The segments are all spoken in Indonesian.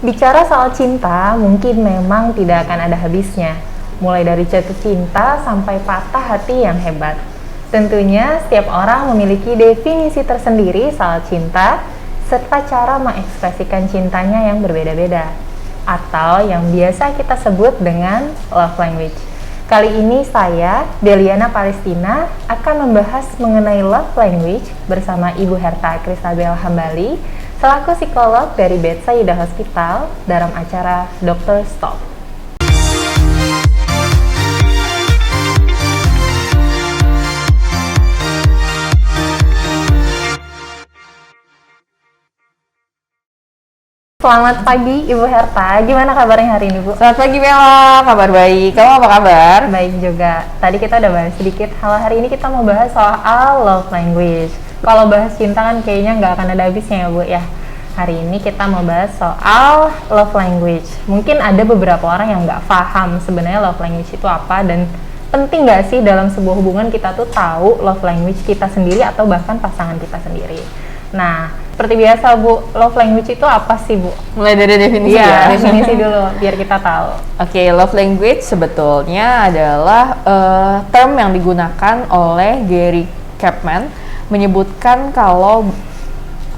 Bicara soal cinta, mungkin memang tidak akan ada habisnya. Mulai dari jatuh cinta sampai patah hati yang hebat. Tentunya setiap orang memiliki definisi tersendiri soal cinta, serta cara mengekspresikan cintanya yang berbeda-beda. Atau yang biasa kita sebut dengan love language. Kali ini saya, Deliana Palestina, akan membahas mengenai love language bersama Ibu Herta Kristabel Hambali, selaku psikolog dari Bethsaida Hospital dalam acara Dr. Stop. Selamat pagi Ibu Herta, gimana kabarnya hari ini Bu? Selamat pagi Bella, kabar baik. Kamu apa kabar? Baik juga. Tadi kita udah bahas sedikit, hari ini kita mau bahas soal love language. Kalau bahas cinta kan kayaknya nggak akan ada habisnya ya Bu ya. Hari ini kita mau bahas soal love language. Mungkin ada beberapa orang yang nggak paham sebenarnya love language itu apa, dan penting nggak sih dalam sebuah hubungan kita tuh tahu love language kita sendiri atau bahkan pasangan kita sendiri. Nah, seperti biasa Bu, love language itu apa sih Bu? Mulai dari definisi ya? Definisi dulu biar kita tahu. Oke, love language sebetulnya adalah term yang digunakan oleh Gary Chapman menyebutkan kalau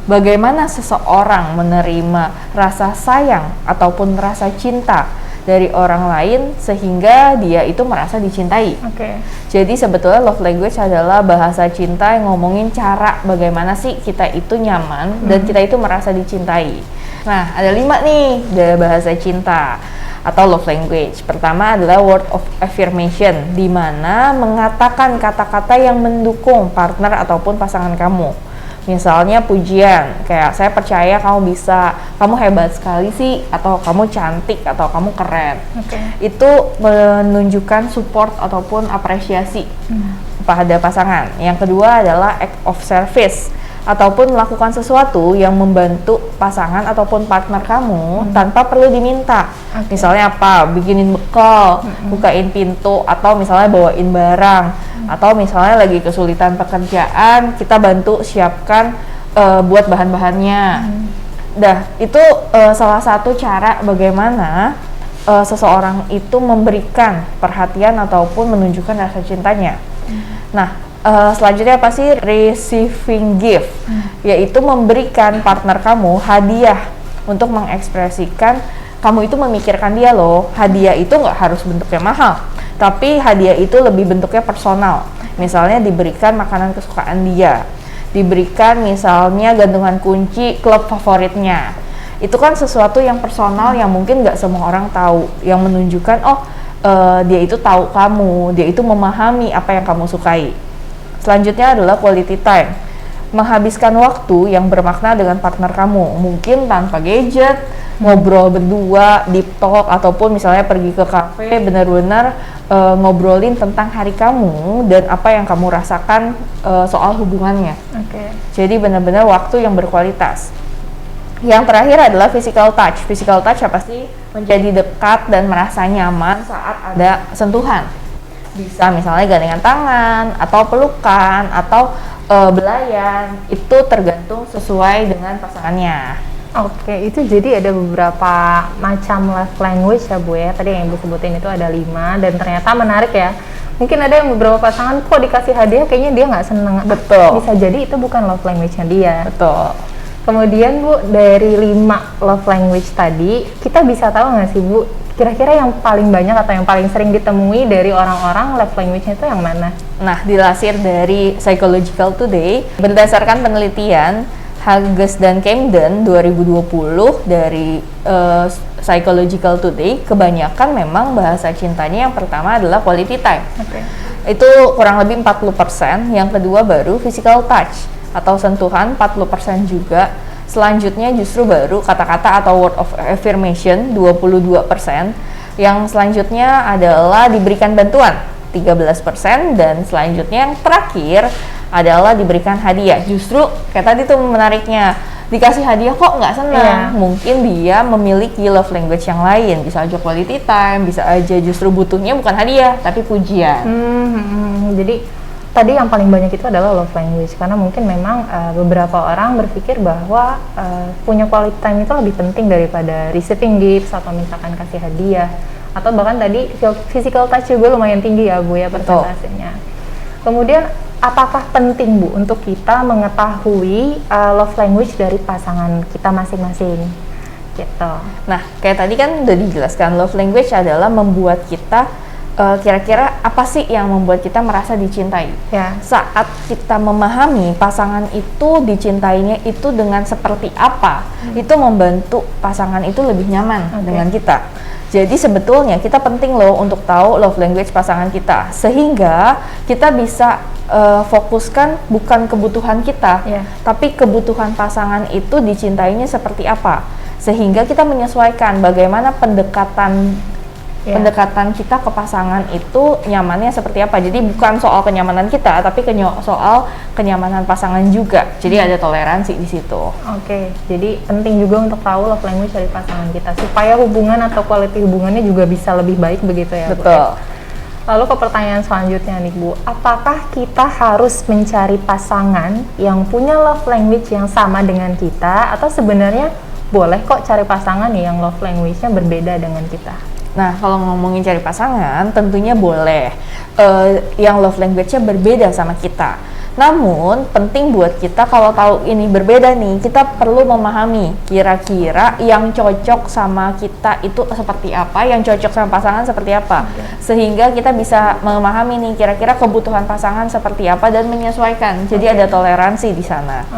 bagaimana seseorang menerima rasa sayang ataupun rasa cinta dari orang lain sehingga dia itu merasa dicintai. Oke. Jadi sebetulnya love language adalah bahasa cinta yang ngomongin cara bagaimana sih kita itu nyaman dan kita itu merasa dicintai. Nah, ada 5 nih dari bahasa cinta atau love language. Pertama adalah word of affirmation, di mana mengatakan kata-kata yang mendukung partner ataupun pasangan kamu. Misalnya pujian, kayak saya percaya kamu bisa, kamu hebat sekali sih, atau kamu cantik, atau kamu keren. Itu menunjukkan support ataupun apresiasi pada pasangan. Yang kedua adalah act of service, ataupun melakukan sesuatu yang membantu pasangan ataupun partner kamu tanpa perlu diminta. Misalnya apa? Bikinin bekal, bukain pintu, atau misalnya bawain barang, atau misalnya lagi kesulitan pekerjaan, kita bantu siapkan buat bahan-bahannya. Itu salah satu cara bagaimana seseorang itu memberikan perhatian ataupun menunjukkan rasa cintanya. Nah, selanjutnya apa sih? Receiving gift, yaitu memberikan partner kamu hadiah untuk mengekspresikan kamu itu memikirkan dia loh. Hadiah itu nggak harus bentuknya mahal, tapi hadiah itu lebih bentuknya personal. Misalnya diberikan makanan kesukaan dia, diberikan misalnya gantungan kunci klub favoritnya. Itu kan sesuatu yang personal yang mungkin nggak semua orang tahu, yang menunjukkan dia itu tahu kamu, dia itu memahami apa yang kamu sukai. Selanjutnya adalah quality time, menghabiskan waktu yang bermakna dengan partner kamu, mungkin tanpa gadget, ngobrol berdua, deep talk, ataupun misalnya pergi ke kafe, benar-benar ngobrolin tentang hari kamu dan apa yang kamu rasakan soal hubungannya. Jadi benar-benar waktu yang berkualitas. Yang terakhir adalah physical touch. Physical touch apa sih? Menjadi dekat dan merasa nyaman saat ada sentuhan. Bisa misalnya gandengan tangan, atau pelukan, atau belayan. Itu tergantung sesuai dengan pasangannya. Oke, itu jadi ada beberapa macam love language ya Bu ya. Tadi yang Ibu sebutin itu ada 5, dan ternyata menarik ya. Mungkin ada yang beberapa pasangan kok dikasih hadiah kayaknya dia nggak seneng. Betul. Bisa jadi itu bukan love language-nya dia. Betul. Kemudian Bu, dari 5 love language tadi, kita bisa tahu nggak sih Bu, kira-kira yang paling banyak atau yang paling sering ditemui dari orang-orang love language-nya itu yang mana? Nah, dilansir dari Psychological Today, berdasarkan penelitian Hughes dan Camden 2020 dari Psychological Today, kebanyakan memang bahasa cintanya yang pertama adalah quality time. Itu kurang lebih 40%, yang kedua baru physical touch atau sentuhan 40% juga. Selanjutnya justru baru kata-kata atau word of affirmation 22%. Yang selanjutnya adalah diberikan bantuan 13%, dan selanjutnya yang terakhir adalah diberikan hadiah. Justru kayak tadi tuh menariknya, dikasih hadiah kok nggak senang. Mungkin dia memiliki love language yang lain, bisa aja quality time, bisa aja justru butuhnya bukan hadiah tapi pujian. Jadi tadi yang paling banyak itu adalah love language, karena mungkin memang beberapa orang berpikir bahwa punya quality time itu lebih penting daripada receiving gifts atau misalkan kasih hadiah, atau bahkan tadi physical touch juga lumayan tinggi ya Bu ya persentasenya. Kemudian apakah penting Bu untuk kita mengetahui love language dari pasangan kita masing-masing gitu? Nah, kayak tadi kan udah dijelaskan, love language adalah membuat kita kira-kira apa sih yang membuat kita merasa dicintai. Ya. Saat kita memahami pasangan itu dicintainya itu dengan seperti apa, itu membantu pasangan itu lebih nyaman dengan kita. Jadi sebetulnya kita penting loh untuk tahu love language pasangan kita, sehingga kita bisa fokuskan bukan kebutuhan kita, tapi kebutuhan pasangan itu dicintainya seperti apa, sehingga kita menyesuaikan bagaimana pendekatan kita ke pasangan itu nyamannya seperti apa. Jadi bukan soal kenyamanan kita, tapi soal kenyamanan pasangan juga. Jadi ada toleransi di situ. Oke, jadi penting juga untuk tahu love language dari pasangan kita supaya hubungan atau quality hubungannya juga bisa lebih baik begitu ya. Betul. Bu, ya? Lalu ke pertanyaan selanjutnya nih Bu, apakah kita harus mencari pasangan yang punya love language yang sama dengan kita, atau sebenarnya boleh kok cari pasangan yang love language-nya berbeda dengan kita? Nah, kalau ngomongin cari pasangan, tentunya boleh yang love language-nya berbeda sama kita. Namun, penting buat kita kalau tahu ini berbeda nih, kita perlu memahami kira-kira yang cocok sama kita itu seperti apa, yang cocok sama pasangan seperti apa. Sehingga kita bisa memahami nih kira-kira kebutuhan pasangan seperti apa dan menyesuaikan. Jadi ada toleransi di sana.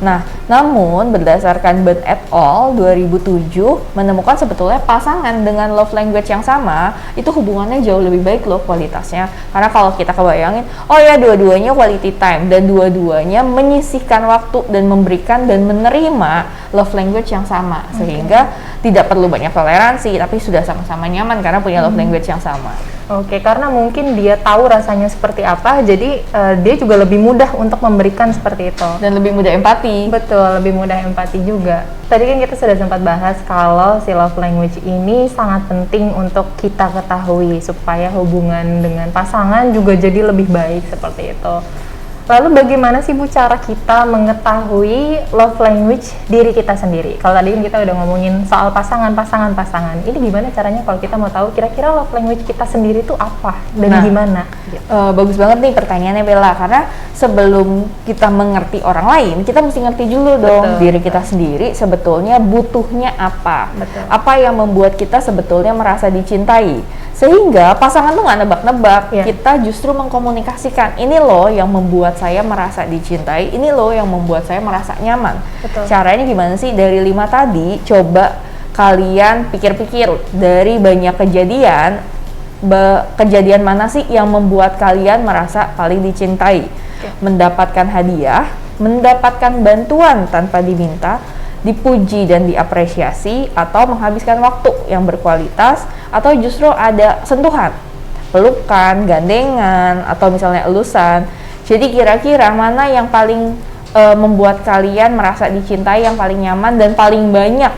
Nah, namun berdasarkan Beth et al. 2007 menemukan sebetulnya pasangan dengan love language yang sama itu hubungannya jauh lebih baik loh kualitasnya. Karena kalau kita kebayangin, oh ya dua-duanya quality time dan dua-duanya menyisihkan waktu dan memberikan dan menerima love language yang sama, sehingga tidak perlu banyak toleransi tapi sudah sama-sama nyaman karena punya love language yang sama. Oke, karena mungkin dia tahu rasanya seperti apa, jadi dia juga lebih mudah untuk memberikan seperti itu. Dan lebih mudah empati. Betul, lebih mudah empati juga. Tadi kan kita sudah sempat bahas kalau si love language ini sangat penting untuk kita ketahui supaya hubungan dengan pasangan juga jadi lebih baik seperti itu. Lalu bagaimana sih Bu cara kita mengetahui love language diri kita sendiri? Kalau tadi kan kita udah ngomongin soal pasangan. Ini gimana caranya kalau kita mau tahu kira-kira love language kita sendiri itu apa dan gimana? Bagus banget nih pertanyaannya Bella, karena sebelum kita mengerti orang lain, kita mesti ngerti dulu dong diri kita sendiri sebetulnya butuhnya apa. Apa yang membuat kita sebetulnya merasa dicintai. Sehingga pasangan tuh nggak nebak-nebak, kita justru mengkomunikasikan, ini loh yang membuat saya merasa dicintai, ini loh yang membuat saya merasa nyaman. Caranya gimana sih? Dari 5 tadi, coba kalian pikir-pikir dari banyak kejadian mana sih yang membuat kalian merasa paling dicintai. Mendapatkan hadiah, mendapatkan bantuan tanpa diminta, dipuji dan diapresiasi, atau menghabiskan waktu yang berkualitas, atau justru ada sentuhan, pelukan, gandengan, atau misalnya elusan. Jadi kira-kira mana yang paling membuat kalian merasa dicintai, yang paling nyaman dan paling banyak?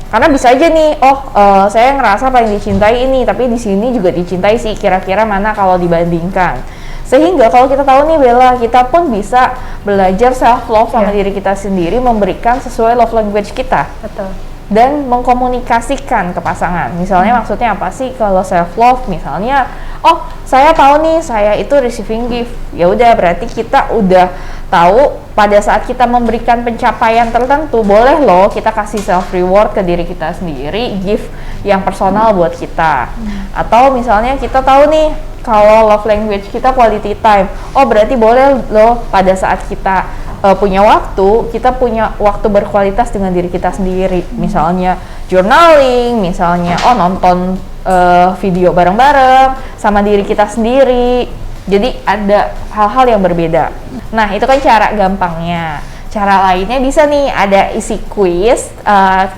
Karena bisa aja nih, saya ngerasa paling dicintai ini, tapi di sini juga dicintai sih. Kira-kira mana kalau dibandingkan? Sehingga kalau kita tahu nih Bella, kita pun bisa belajar self love sama diri kita sendiri, memberikan sesuai love language kita. Dan mengkomunikasikan ke pasangan. Misalnya maksudnya apa sih kalau self love? Misalnya, saya tahu nih saya itu receiving gift. Ya udah, berarti kita udah tahu pada saat kita memberikan pencapaian tertentu, boleh loh kita kasih self reward ke diri kita sendiri, gift yang personal buat kita. Atau misalnya kita tahu nih kalau love language kita quality time. Berarti boleh loh pada saat kita punya waktu, kita punya waktu berkualitas dengan diri kita sendiri. Misalnya journaling, misalnya nonton video bareng-bareng sama diri kita sendiri. Jadi ada hal-hal yang berbeda. Nah, itu kan cara gampangnya. Cara lainnya bisa nih, ada isi quiz,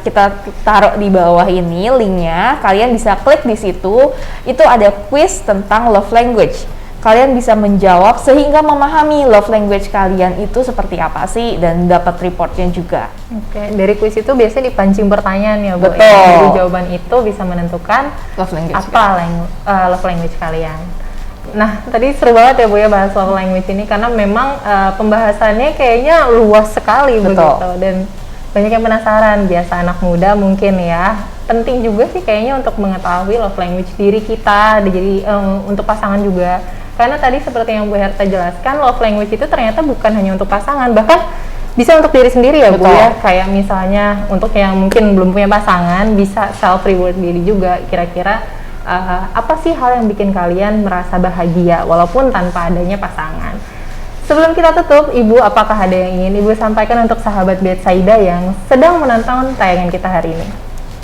kita taruh di bawah ini linknya, kalian bisa klik di situ, itu ada quiz tentang love language. Kalian bisa menjawab sehingga memahami love language kalian itu seperti apa sih, dan dapat reportnya juga. Oke, dari quiz itu biasanya dipancing pertanyaan ya Bu. Betul. Dari jawaban itu bisa menentukan love language apa love language kalian. Nah, tadi seru banget ya Bu ya bahas love language ini karena memang pembahasannya kayaknya luas sekali Betul. begitu dan banyak yang penasaran. Biasa anak muda mungkin ya. Penting juga sih kayaknya untuk mengetahui love language diri kita, jadi untuk pasangan juga. Karena tadi seperti yang Bu Herta jelaskan, love language itu ternyata bukan hanya untuk pasangan, bahkan bisa untuk diri sendiri ya Bu Betul. ya. Kayak misalnya untuk yang mungkin belum punya pasangan, bisa self reward diri juga. Kira-kira apa sih hal yang bikin kalian merasa bahagia walaupun tanpa adanya pasangan? Sebelum kita tutup, Ibu, apakah ada yang ingin Ibu sampaikan untuk sahabat Betsaida yang sedang menonton tayangan kita hari ini?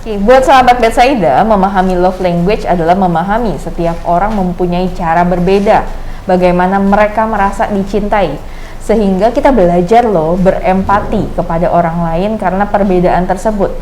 Oke, buat sahabat Betsaida, memahami love language adalah memahami setiap orang mempunyai cara berbeda bagaimana mereka merasa dicintai. Sehingga kita belajar loh berempati kepada orang lain karena perbedaan tersebut.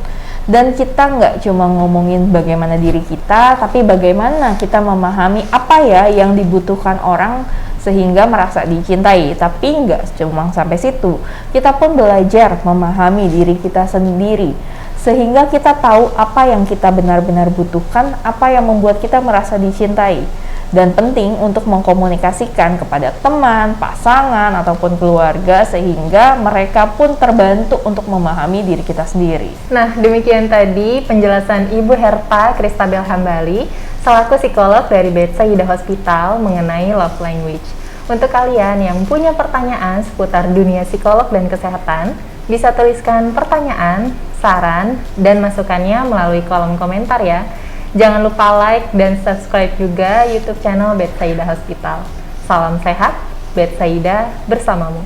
Dan kita nggak cuma ngomongin bagaimana diri kita, tapi bagaimana kita memahami apa ya yang dibutuhkan orang sehingga merasa dicintai. Tapi nggak cuma sampai situ, kita pun belajar memahami diri kita sendiri sehingga kita tahu apa yang kita benar-benar butuhkan, apa yang membuat kita merasa dicintai. Dan penting untuk mengkomunikasikan kepada teman, pasangan, ataupun keluarga sehingga mereka pun terbantu untuk memahami diri kita sendiri. Nah, demikian tadi penjelasan Ibu Herta Kristabel Hambali selaku psikolog dari Betsaida Hospital mengenai love language. Untuk kalian yang punya pertanyaan seputar dunia psikolog dan kesehatan, bisa tuliskan pertanyaan, saran, dan masukannya melalui kolom komentar ya. Jangan lupa like dan subscribe juga YouTube channel Betsaida Hospital. Salam sehat, Betsaida bersamamu.